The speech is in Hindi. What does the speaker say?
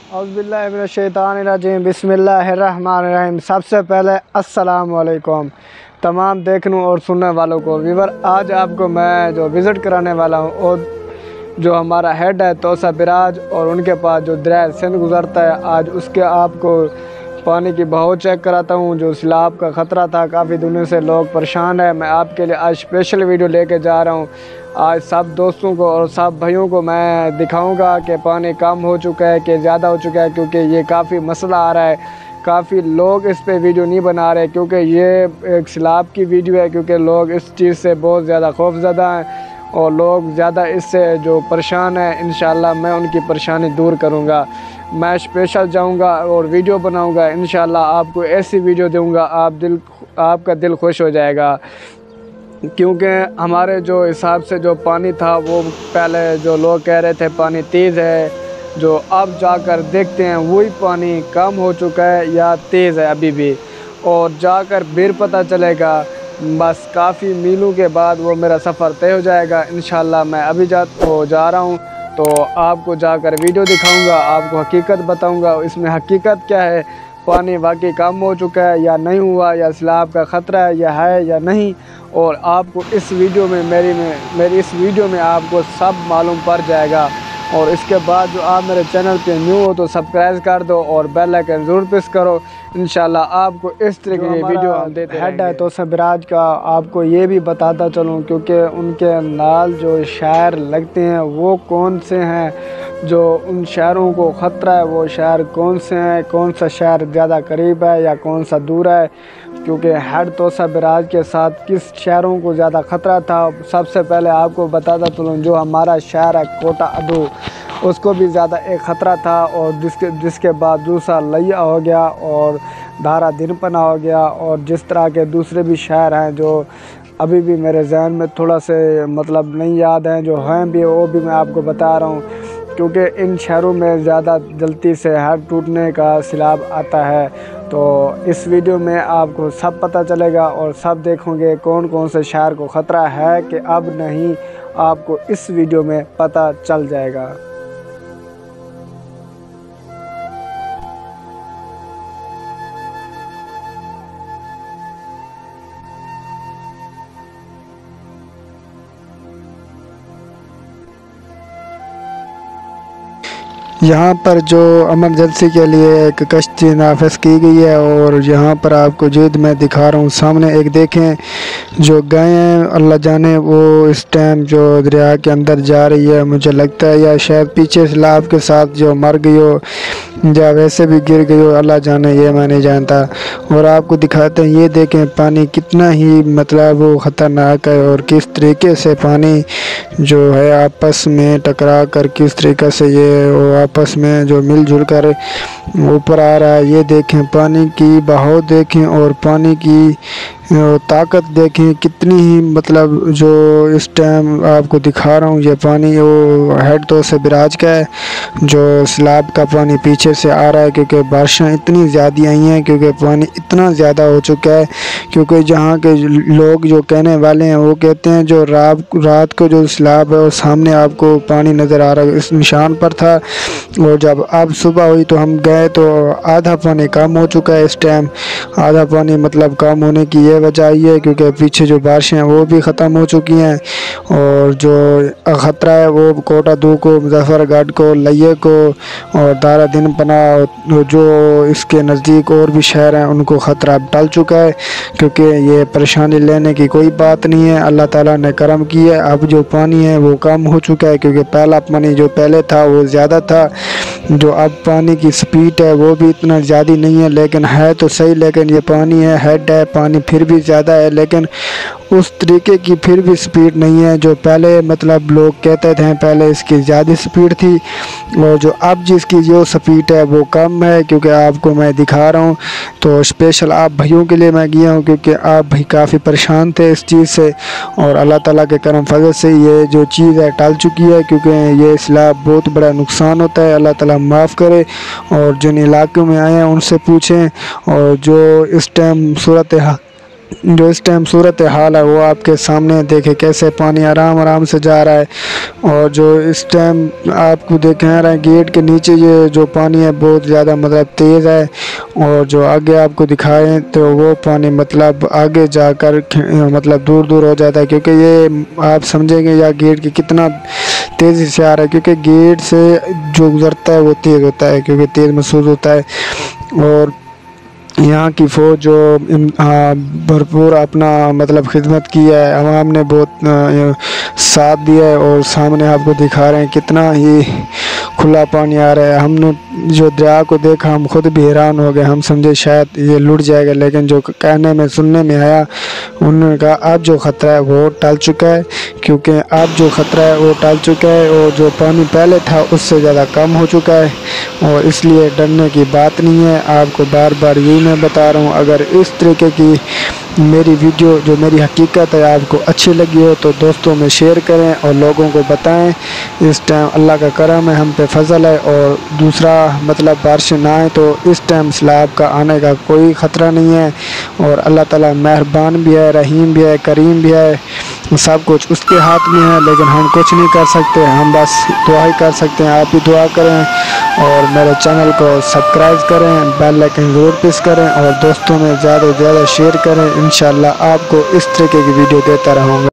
औज़ुबिल्लाहिमिनश्शैतानिर्रजीम बिस्मिल्लाहिर्रहमानिर्रहीम। सबसे पहले अस्सलाम वालेकुम तमाम देखने और सुनने वालों को। व्यूअर, आज आपको मैं जो विज़िट कराने वाला हूँ और जो हमारा हेड है तोसा बिराज, और उनके पास जो दरिया सिंध गुज़रता है, आज उसके आपको पानी की बहाव चेक कराता हूँ। जो सैलाब का ख़तरा था, काफ़ी दिनों से लोग परेशान हैं। मैं आपके लिए आज स्पेशल वीडियो लेके जा रहा हूँ। आज सब दोस्तों को और सब भाइयों को मैं दिखाऊंगा कि पानी कम हो चुका है कि ज़्यादा हो चुका है, क्योंकि ये काफ़ी मसला आ रहा है। काफ़ी लोग इस पे वीडियो नहीं बना रहे क्योंकि ये एक सैलाब की वीडियो है, क्योंकि लोग इस चीज़ से बहुत ज़्यादा खौफज़दा हैं और लोग ज़्यादा इससे जो परेशान हैं। इंशाल्लाह मैं उनकी परेशानी दूर करूँगा। मैं स्पेशल जाऊँगा और वीडियो बनाऊँगा। इंशाल्लाह आपको ऐसी वीडियो दूँगा आपका दिल खुश हो जाएगा, क्योंकि हमारे जो हिसाब से जो पानी था वो पहले जो लोग कह रहे थे पानी तेज़ है, जो अब जाकर देखते हैं वही पानी कम हो चुका है या तेज़ है अभी भी, और जाकर फिर पता चलेगा। बस काफ़ी मीलों के बाद वो मेरा सफ़र तय हो जाएगा। इंशाल्लाह मैं अभी जा रहा हूँ, तो आपको जाकर वीडियो दिखाऊंगा, आपको हकीकत बताऊंगा इसमें हकीकत क्या है, पानी वाकई कम हो चुका है या नहीं हुआ, या सैलाब का ख़तरा है या नहीं। और आपको इस वीडियो में मेरी इस वीडियो में आपको सब मालूम पड़ जाएगा। और इसके बाद जो आप मेरे चैनल पे न्यू हो तो सब्सक्राइब कर दो और बेल आइकन ज़रूर प्रेस करो। इंशाल्लाह आपको इस तरह की वीडियो हम देते हेड है तोसा बिराज का आपको ये भी बताता चलूँ, क्योंकि उनके नाल जो शायर लगते हैं वो कौन से हैं, जो उन शहरों को ख़तरा है वो शहर कौन से हैं, कौन सा शहर ज़्यादा करीब है या कौन सा दूर है, क्योंकि हेड तोसा बिराज के साथ किस शहरों को ज़्यादा ख़तरा था। सबसे पहले आपको बताता चलूँ, जो हमारा शहर है कोटा अदू, उसको भी ज़्यादा एक ख़तरा था, और जिसके बाद दूसरा लिया हो गया और धारा दिनपना हो गया, और जिस तरह के दूसरे भी शहर हैं जो अभी भी मेरे जहन में थोड़ा से मतलब नहीं याद हैं, जो हैं भी वो भी मैं आपको बता रहा हूँ, क्योंकि इन शहरों में ज़्यादा जल्दी से हेड टूटने का सैलाब आता है। तो इस वीडियो में आपको सब पता चलेगा और सब देखोगे कौन कौन से शहर को ख़तरा है कि अब नहीं, आपको इस वीडियो में पता चल जाएगा। यहाँ पर जो एमरजेंसी के लिए एक कश्ती नाफिज की गई है, और यहाँ पर आपको जिद मैं दिखा रहा हूँ सामने एक देखें जो गायें अल्लाह जाने वो इस टाइम जो दरिया के अंदर जा रही है। मुझे लगता है या शायद पीछे सैलाब के साथ जो मर गई हो या वैसे भी गिर गई हो, अल्लाह जाने, ये मैं नहीं जानता। और आपको दिखाते हैं, ये देखें पानी कितना ही मतलब वो ख़तरनाक है, और किस तरीके से पानी जो है आपस में टकरा कर किस तरीके से ये वो आपस में जो मिलजुल कर ऊपर आ रहा है। ये देखें पानी की बहाव देखें और पानी की ताकत देखें कितनी ही, मतलब जो इस टाइम आपको दिखा रहा हूँ ये पानी वो हेड तोसा बिराज का है, जो सैलाब का पानी पीछे से आ रहा है, क्योंकि बारिशें इतनी ज़्यादा आई हैं, क्योंकि पानी इतना ज़्यादा हो चुका है। क्योंकि जहाँ के लोग जो कहने वाले हैं वो कहते हैं जो रात को जो सैलाब है वो सामने आपको पानी नज़र आ रहा है, इस निशान पर था, और जब अब सुबह हुई तो हम गए तो आधा पानी कम हो चुका है। इस टाइम आधा पानी मतलब कम होने की ये वजह ये है क्योंकि पीछे जो बारिशें हैं वो भी ख़त्म हो चुकी हैं, और जो ख़तरा है वो कोटा दू को, मुजफ्फरगढ़ को, लिये को और दारा दिनपना जो इसके नज़दीक और भी शहर हैं उनको ख़तरा टल चुका है, क्योंकि ये परेशानी लेने की कोई बात नहीं है। अल्लाह ताला ने करम किया है, अब जो पानी है वो कम हो चुका है, क्योंकि पहला पानी जो पहले था वो ज़्यादा था। जो अब पानी की स्पीड है वो भी इतना ज़्यादा नहीं है, लेकिन है तो सही, लेकिन ये पानी है हेड है पानी फिर भी ज़्यादा है, लेकिन उस तरीके की फिर भी स्पीड नहीं है जो पहले मतलब लोग कहते थे पहले इसकी ज़्यादा स्पीड थी, और जो अब जिसकी जो स्पीड है वो कम है। क्योंकि आपको मैं दिखा रहा हूँ तो स्पेशल आप भाइयों के लिए मैं गया हूँ, क्योंकि आप भाई काफ़ी परेशान थे इस चीज़ से, और अल्लाह ताला के करम फजल से ये जो चीज़ है टल चुकी है, क्योंकि ये सैलाब बहुत बड़ा नुकसान होता है। अल्लाह ताला माफ़ करे, और जिन इलाकों में आए हैं उनसे पूछें, और जो इस टाइम सूरत जो इस टाइम सूरत हाल है वो आपके सामने देखे, कैसे पानी आराम आराम से जा रहा है। और जो इस टाइम आपको देख रहे हैं गेट के नीचे ये जो पानी है बहुत ज़्यादा मतलब तेज़ है, और जो आगे आपको दिखाएं तो वो पानी मतलब आगे जाकर मतलब दूर दूर हो जाता है, क्योंकि ये आप समझेंगे या गेट के कितना तेज़ी से आ रहा है, क्योंकि गेट से जो गुज़रता है वो तेज़ होता है, क्योंकि तेज़ महसूस होता है। और यहाँ की फ़ौज जो भरपूर अपना मतलब खिदमत की है, आवाम ने बहुत साथ दिया है। और सामने आपको दिखा रहे हैं कितना ही खुला पानी आ रहा है। हमने जो दरिया को देखा हम खुद भी हैरान हो गए, हम समझे शायद ये लुट जाएगा, लेकिन जो कहने में सुनने में आया उन्होंने कहा अब जो ख़तरा है वो टल चुका है, क्योंकि अब जो ख़तरा है वो टल चुका है और जो पानी पहले था उससे ज़्यादा कम हो चुका है, और इसलिए डरने की बात नहीं है। आपको बार बार यही मैं बता रहा हूँ, अगर इस तरीके की मेरी वीडियो जो मेरी हकीकत है आपको अच्छी लगी हो तो दोस्तों में शेयर करें और लोगों को बताएं। इस टाइम अल्लाह का करम है, हम पे फजल है। और दूसरा मतलब बारिश ना आए तो इस टाइम सैलाब का आने का कोई ख़तरा नहीं है, और अल्लाह ताला मेहरबान भी है, रहीम भी है, करीम भी है, सब कुछ उसके हाथ में है। लेकिन हम कुछ नहीं कर सकते, हम बस दुआ ही कर सकते हैं। आप भी दुआ करें और मेरे चैनल को सब्सक्राइब करें, बेल आइकन ज़रूर प्रेस करें और दोस्तों में ज़्यादा से ज़्यादा शेयर करें। इंशाल्लाह आपको इस तरीके की वीडियो देता रहूँगा।